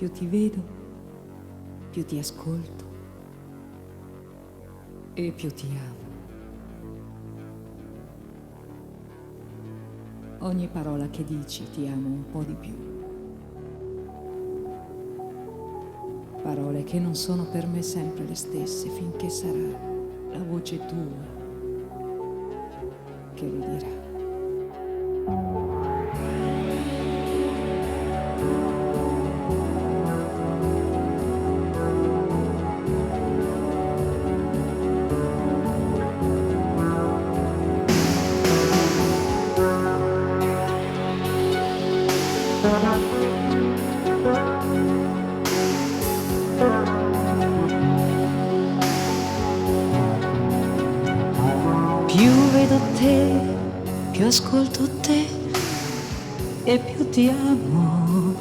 Più ti vedo, più ti ascolto e più ti amo. Ogni parola che dici ti amo un po' di più. Parole che non sono per me sempre le stesse finché sarà la voce tua che lo dirà. Più vedo te, più ascolto te e più ti amo.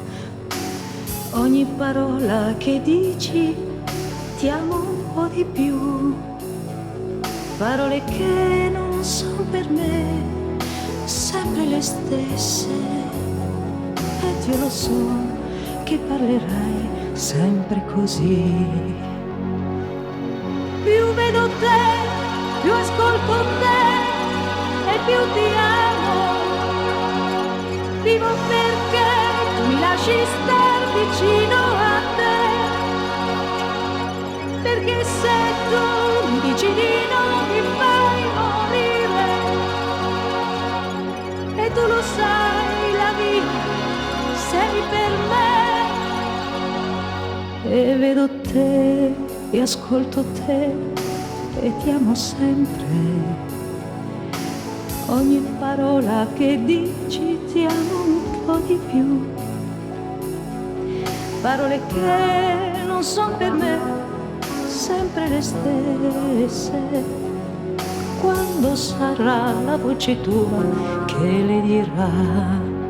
Ogni parola che dici ti amo un po' di più. Parole che non sono per me sempre le stesse. Ed io lo so che parlerai sempre così. Più vedo te, più ascolto te e più ti amo. Vivo perché tu mi lasci star vicino a te. Perché se tu mi dici di no mi fai morire. E tu lo sai, la vita sei per me. E vedo te e ascolto te e ti amo sempre. Ogni parola che dici ti amo un po' di più. Parole che non sono per me sempre le stesse. Quando sarà la voce tua che le dirà.